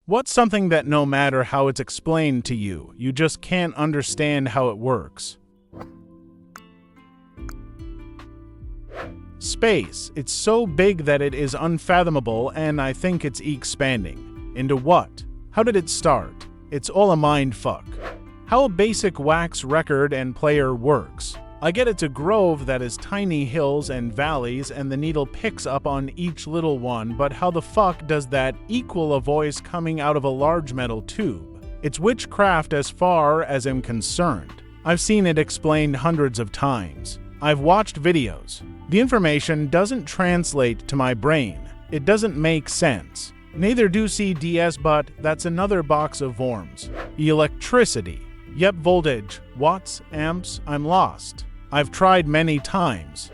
What's something that no matter how it's explained to you, you just can't understand how it works? Space. It's so big that it is unfathomable, and I think it's expanding. Into what? How did it start? It's all a mind fuck. How a basic wax record and player works. I get it's a grove that is tiny hills and valleys and the needle picks up on each little one, but how the fuck does that equal a voice coming out of a large metal tube? It's witchcraft as far as I'm concerned. I've seen it explained hundreds of times. I've watched videos. The information doesn't translate to my brain. It doesn't make sense. Neither do CDS, but that's another box of worms. Electricity. Yep, voltage. Watts, amps, I'm lost. I've tried many times.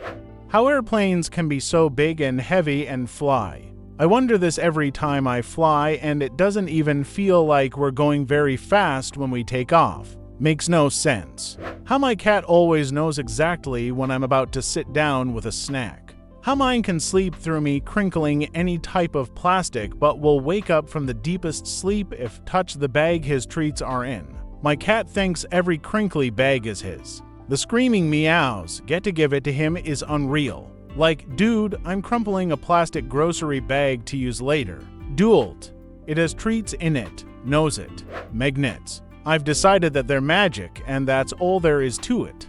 How airplanes can be so big and heavy and fly. I wonder this every time I fly, and it doesn't even feel like we're going very fast when we take off. Makes no sense. How my cat always knows exactly when I'm about to sit down with a snack. How mine can sleep through me crinkling any type of plastic but will wake up from the deepest sleep if touch the bag his treats are in. My cat thinks every crinkly bag is his. The screaming meows, get to give it to him, is unreal. Like, dude, I'm crumpling a plastic grocery bag to use later. Dualt. It has treats in it. Knows it. Magnets. I've decided that they're magic, and that's all there is to it.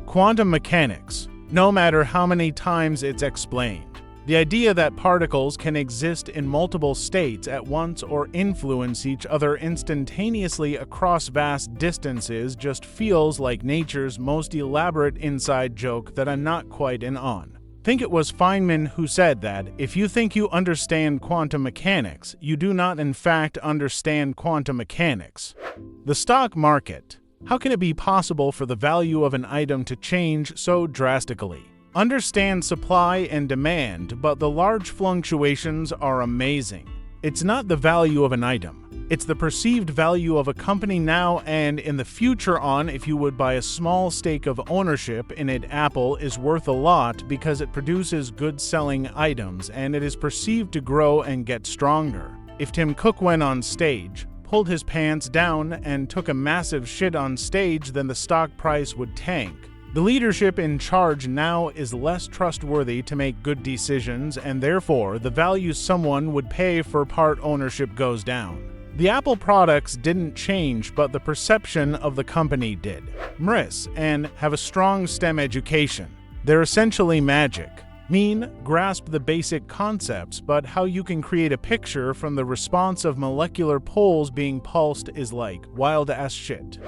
Quantum mechanics. No matter how many times it's explained. The idea that particles can exist in multiple states at once or influence each other instantaneously across vast distances just feels like nature's most elaborate inside joke that I'm not quite in on. Think it was Feynman who said that if you think you understand quantum mechanics, you do not in fact understand quantum mechanics. The stock market. How can it be possible for the value of an item to change so drastically? Understand supply and demand, but the large fluctuations are amazing. It's not the value of an item. It's the perceived value of a company now and in the future on if you would buy a small stake of ownership in it. Apple is worth a lot because it produces good-selling items and it is perceived to grow and get stronger. If Tim Cook went on stage, pulled his pants down, and took a massive shit on stage, then the stock price would tank. The leadership in charge now is less trustworthy to make good decisions, and therefore the value someone would pay for part ownership goes down. The Apple products didn't change, but the perception of the company did. MRIS and have a strong STEM education. They're essentially magic. Mean, grasp the basic concepts, but how you can create a picture from the response of molecular poles being pulsed is like wild-ass shit.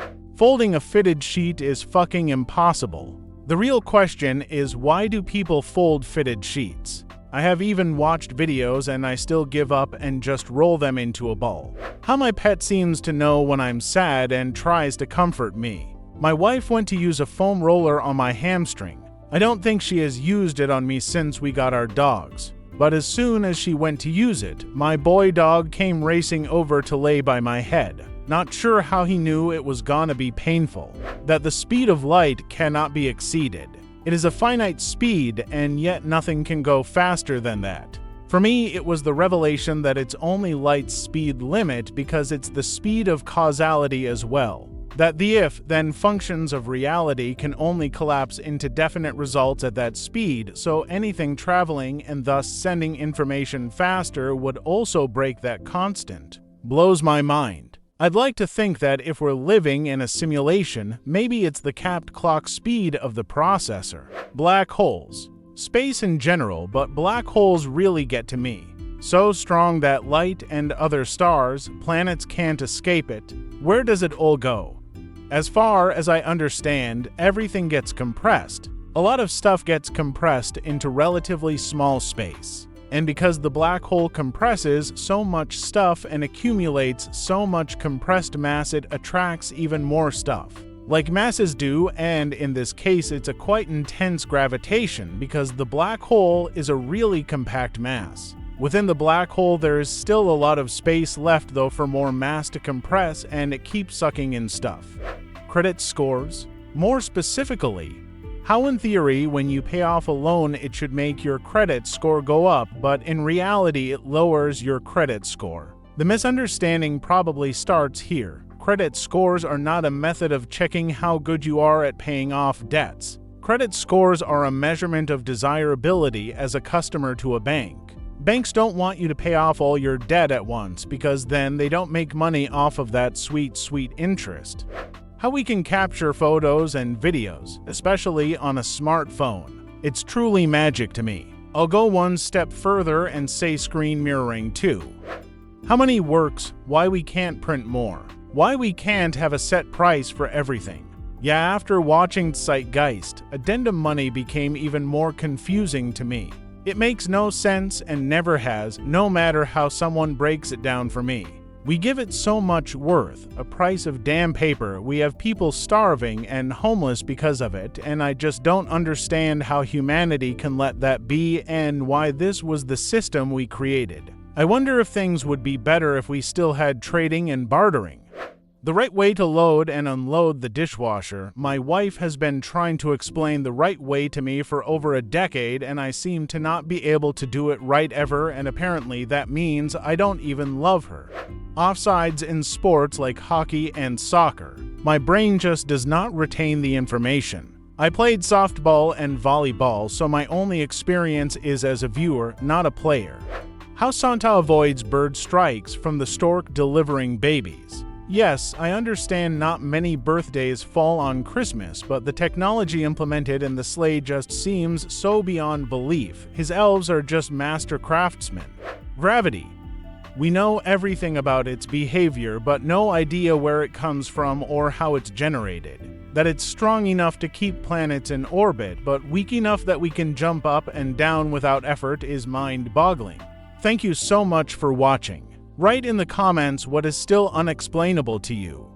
Folding a fitted sheet is fucking impossible. The real question is, why do people fold fitted sheets? I have even watched videos and I still give up and just roll them into a ball. How my pet seems to know when I'm sad and tries to comfort me. My wife went to use a foam roller on my hamstring. I don't think she has used it on me since we got our dogs. But as soon as she went to use it, my boy dog came racing over to lay by my head. Not sure how he knew it was gonna be painful. That the speed of light cannot be exceeded. It is a finite speed, and yet nothing can go faster than that. For me, it was the revelation that it's only light's speed limit because it's the speed of causality as well. That the if-then functions of reality can only collapse into definite results at that speed, so anything traveling and thus sending information faster would also break that constant. Blows my mind. I'd like to think that if we're living in a simulation, maybe it's the capped clock speed of the processor. Black holes. Space in general, but black holes really get to me. So strong that light and other stars, planets can't escape it. Where does it all go? As far as I understand, everything gets compressed. A lot of stuff gets compressed into relatively small space. And because the black hole compresses so much stuff and accumulates so much compressed mass, it attracts even more stuff. Like masses do, and in this case it's a quite intense gravitation because the black hole is a really compact mass. Within the black hole there is still a lot of space left though for more mass to compress, and it keeps sucking in stuff. Credit scores. More specifically, how in theory when you pay off a loan it should make your credit score go up, but in reality it lowers your credit score. The misunderstanding probably starts here. Credit scores are not a method of checking how good you are at paying off debts. Credit scores are a measurement of desirability as a customer to a bank. Banks don't want you to pay off all your debt at once because then they don't make money off of that sweet, sweet interest. How we can capture photos and videos, especially on a smartphone. It's truly magic to me. I'll go one step further and say screen mirroring too. How many works? Why we can't print more? Why we can't have a set price for everything? Yeah, after watching Zeitgeist, addendum money became even more confusing to me. It makes no sense and never has, no matter how someone breaks it down for me. We give it so much worth, a price of damn paper. We have people starving and homeless because of it, and I just don't understand how humanity can let that be and why this was the system we created. I wonder if things would be better if we still had trading and bartering. The right way to load and unload the dishwasher. My wife has been trying to explain the right way to me for over a decade, and I seem to not be able to do it right ever, and apparently that means I don't even love her. Offsides in sports like hockey and soccer. My brain just does not retain the information. I played softball and volleyball, so my only experience is as a viewer, not a player. How Santa avoids bird strikes from the stork delivering babies. Yes, I understand not many birthdays fall on Christmas, but the technology implemented in the sleigh just seems so beyond belief. His elves are just master craftsmen. Gravity. We know everything about its behavior, but no idea where it comes from or how it's generated. That it's strong enough to keep planets in orbit, but weak enough that we can jump up and down without effort is mind-boggling. Thank you so much for watching. Write in the comments what is still unexplainable to you.